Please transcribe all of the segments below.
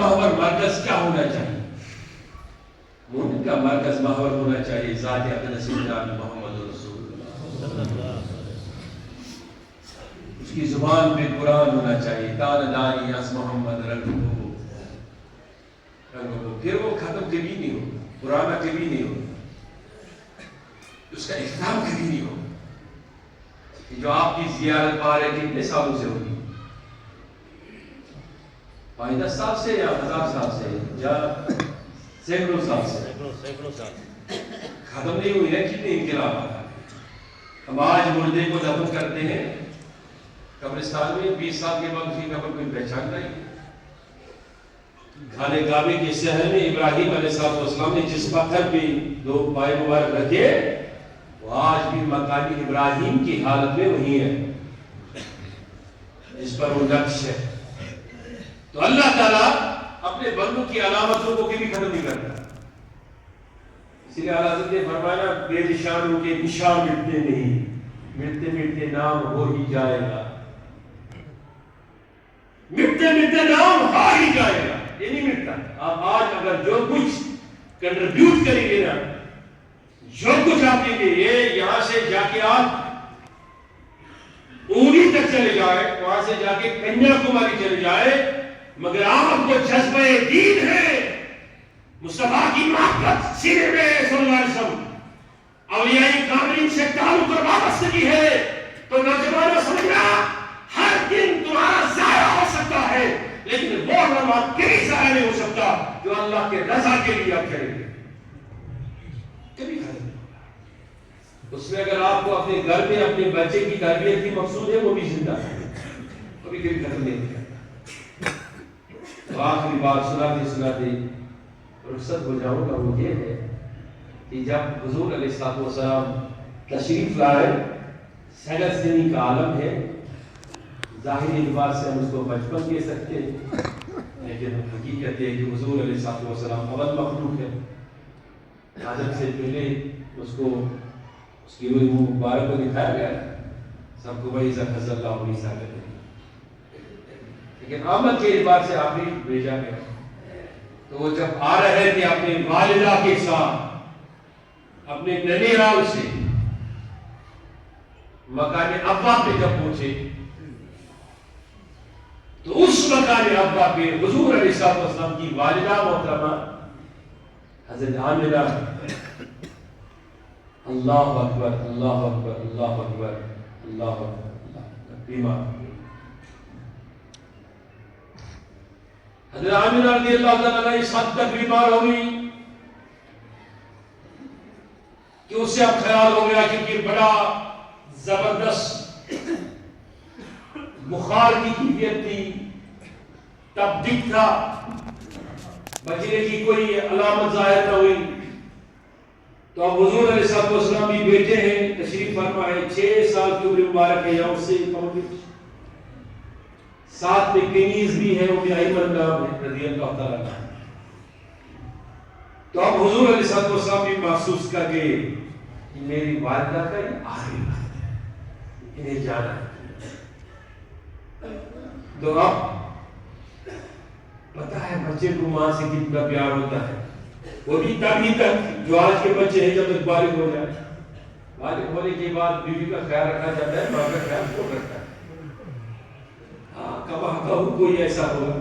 محور مرکز کیا ہونا چاہیے؟ مومن کا مرکز محور ہونا چاہیے ذات اقدس جناب محمد رسول اللہ. اس کی زبان پہ قرآن ہونا چاہیے. تانداری اس محمد رنگو پھر وہ ختم کبھی نہیں ہوگا، پرانا کبھی نہیں ہوگا، اس کا اختتام کبھی نہیں ہوگا. جو آپ کی زیارت پا رہے کتنے سالوں سے ہوگی؟ 5-10 سال سے یا 1000 سال سے یا سینکڑوں سال سے ختم نہیں ہوئی ہے. کتنے انقلابات. ہم آج مردے کو دفن کرتے ہیں قبرستان میں، 20 سال کے بعد اسی قبر کوئی پہچانتا ہی. خانہ کعبے کے شہر میں ابراہیم علیہ السلام نے جس پتھر پہ 2 پائے مبارک رکھے وہ آج بھی مقام ابراہیم کی حالت میں وہی ہے جس پر وہ نقش ہے. تو اللہ تعالیٰ اپنے بندوں کی علامتوں کو کبھی ختم نہیں کرتا. اسی لیے اعلیٰ حضرت نے فرمایا بے نشانوں کے نشان مٹتے نہیں، مٹتے مٹتے نام ہو ہی جائے گا. مٹتے مٹتے نام آ ہی جائے گا، یہ نہیں مٹتا. آپ آج اگر جو کچھ کنٹریبیوٹ کریں گے نا، جو کچھ آپ دیں گے، یہ یہاں سے جا کے آپ اوری تک چلے جائے، وہاں سے جا کے کنیا کماری چلے جائے، مگر آپ کو جذبہ دین ہے، مصطفیٰ کی محبت سینے میں صلی اللہ علیہ وسلم، اولیاء کاملین سے تعلق اور وابستگی ہے، تو نوجوانوں سمجھنا ہر دن تمہارا ضائع ہو سکتا ہے، لیکن وہ نماز کبھی ضائع نہیں ہو سکتا جو اللہ کے رضا کے لیے آپ کریں گے. کبھی ختم نہیں ہوگا. اس میں اگر آپ کو اپنے گھر میں اپنے بچے کی تربیت کی مقصود ہے وہ بھی زندہ ہے، کبھی کبھی ختم نہیں ہوگا. تو آخری بات سناتے رخصت ہو جاؤں گا وہ یہ ہے کہ جب حضور علیہ السلام تشریف لائے، 7 سنی کا عالم ہے. ظاہری اعتبار سے ہم اس کو بچپن کہہ سکتے ہیں، لیکن حقیقت ہے کہ حضور علیہ السلام اول مخلوق ہے. آدم سے پہلے اس کی روح مبارک کو دکھایا گیا ہے، سب کو وہی خز اللہ علیہ وسلم، لیکن آمد کے اعتبار سے آخری بھیجا گیا. تو وہ جب آ رہے تھے اپنے والدہ کے ساتھ اپنے ننیحال سے مکان ابا پہ جب پہنچے تو اس مکان ابا پہ حضور علیہ السلام کی والدہ محترمہ حضرت عامرہ اللہ اکبر اللہ اکبر اللہ اکبر اللہ اکبر بیمار. حضرت عامرہ رضی اللہ عنہ اس حد تک بیمار ہو گئی کہ اس سے اب خیال ہو گیا کہ بڑا زبردست بخار کی کیفیت تھی، تبدیل تھا، بچنے کی کوئی علامت ظاہر نہ ہوئی. تو اب حضور علیہ السلام بھی بیٹے ہیں، تشریف فرما ہے، 6 سال کی عمر مبارک ہے، یا اس سے پہنچ. ساتھ میں کنیز بھی ہے، وہ بھی ایمن نام ہے رضی اللہ تعالیٰ عنہ. تو اب حضور علیہ السلام بھی محسوس کر گئے کہ میری والدہ کا یہ آخری وقت ہے، انہیں جانا ہے. تو اب پتہ ہے بچے کو ماں سے کتنا پیار ہوتا ہے، وہ بھی تبھی تک جو آج کے بچے ہیں جب تک بالغ ہو جائے. بالغ ہونے کے بعد بیوی کا خیال رکھا جاتا ہے، ماں کا خیال کون رکھتا ہے؟ کبھی کوئی ایسا ہوگا.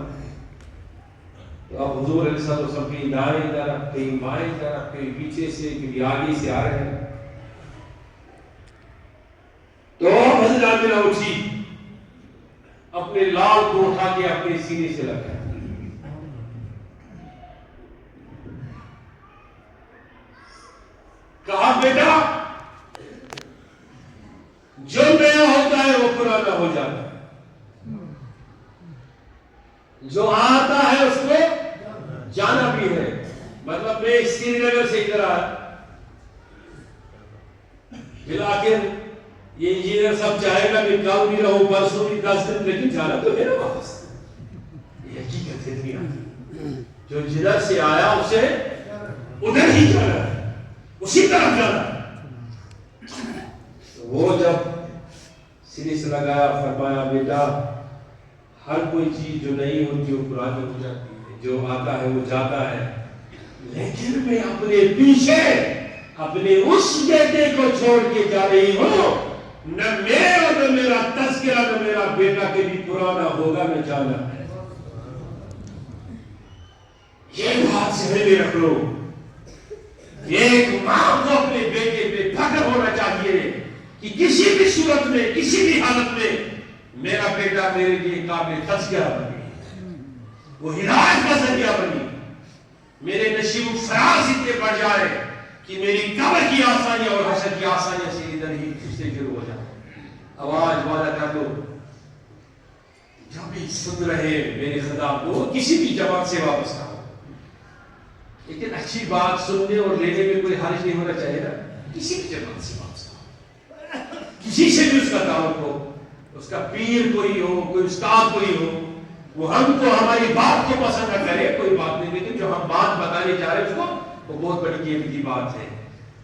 تو اب حضور علیہ السلام کہیں دائیں طرف، کہیں بائیں طرف، کہیں پیچھے سے، کہیں آگے سے آ رہے ہیں. تو حضرت عامرہ اٹھی، اپنے لال کو اٹھا کے اپنے سینے سے لگا. کہا بیٹا جو نیا ہوتا ہے وہ پرانا ہو جاتا ہے، جو آتا ہے اس کو جانا بھی ہے. مطلب میں سری نگر سے ادھر آیا، بالآخر یہ انجینئر سب چاہے گا میں کل بھی رہوں، پرسوں بھی، 10 دن، لیکن جانا تو ہے نا واپس. یہ حقیقت ہے دنیا کی. جو جدھر سے آیا اسے ادھر ہی جانا ہے، اسی طرف جانا. وہ جب سینے سے لگایا، فرمایا بیٹا ہر کوئی چیز جو نہیں ہوتی وہ پرانی ہو جاتی ہے، جو آتا ہے وہ جاتا ہے، لیکن میں اپنے پیچھے اپنے اس بیٹے کو چھوڑ کے جا رہی ہوں، نہ میں اور نہ میرا تذکرہ نہ میرا بیٹا کے بھی پرانا ہوگا، میں جانا ہے۔ یہ بات ذہن میں رکھ لو۔ ایک ماں کو اپنے بیٹے پہ فخر ہونا چاہیے کہ کسی بھی صورت میں، کسی بھی حالت میں میرا بیٹا میرے لیے قابل تذکرہ بنے، وہ ہدایت کا ذریعہ بنی، میرے نشیب و فراز اتنے بڑھ جائے کہ میری قبر کی آسانیاں اور حشر کی آسانیاں سے ادھر ہی سے شروع ہو جائے۔ آواز والا کر دو، جب بھی سن رہے میرے خطاب کو کسی بھی جماعت سے وابستہ ہو، لیکن اچھی بات سننے اور لینے میں کوئی حرج نہیں ہونا چاہیے نا، کسی بھی جماعت سے وابستہ ہو، کسی سے بھی اس کا تعلق ہو، اس کا پیر کوئی ہو، کوئی استاد کوئی ہو، وہ ہم کو ہماری بات کو پسند نہ کرے کوئی بات نہیں، لیکن جو ہم بات بتانے جا رہے ہیں اس کو وہ بہت بڑی قیمت کی بات ہے۔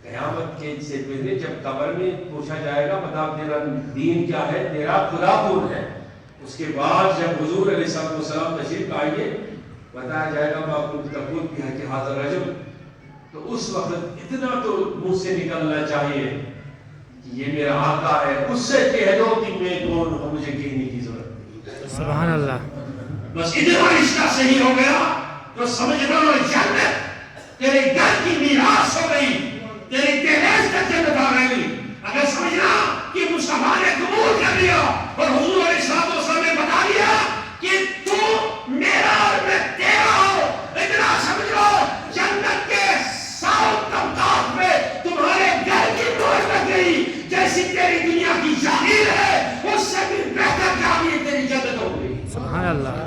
قیامت کے سے پہلے جب قبر میں پوچھا جائے گا بتا تیرا دین کیا ہے، تیرا خدا کون ہے، اس کے بعد جب حضور علیہ السلام تشریف لائیں گے بتایا جائے گا ما کنت تقول فی حق ھذا الرجل، تو اس وقت اتنا تو منہ سے نکلنا چاہیے کہ یہ میرا آقا ہے، اس سے کہہ دو کہ میں کون ہوں، مجھے کہنے کی ضرورت نہیں۔ سبحان اللہ۔ بس اتنا رشتہ صحیح ہو گیا تو سمجھنا جنت تیرے گھر کی میراث ہو گئی، تیری دہلیز تک جنت آ گئی۔ اگر سمجھنا کہ مصطفیٰ نے قبول کر لیا اور حضور علیہ السلام نے بتا دیا کہ تو میرا اور میں تیرا ہو، اتنا سمجھ لو جنت کے 100 طبقات میں تمہارے گھر کی نوٹ لگ گئی، جیسی تیری دنیا کی جاگیر ہے اس سے بھی بہتر جاگیر تیری جنت ہو گئی۔ سبحان اللہ۔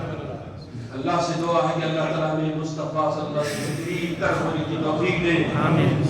اللہ سے دعا ہے کہ اللہ تعالیٰ نے مصطفیٰ صلی اللہ علیہ وسلم کی طرف ہونے کی توفیق دے۔ آمین۔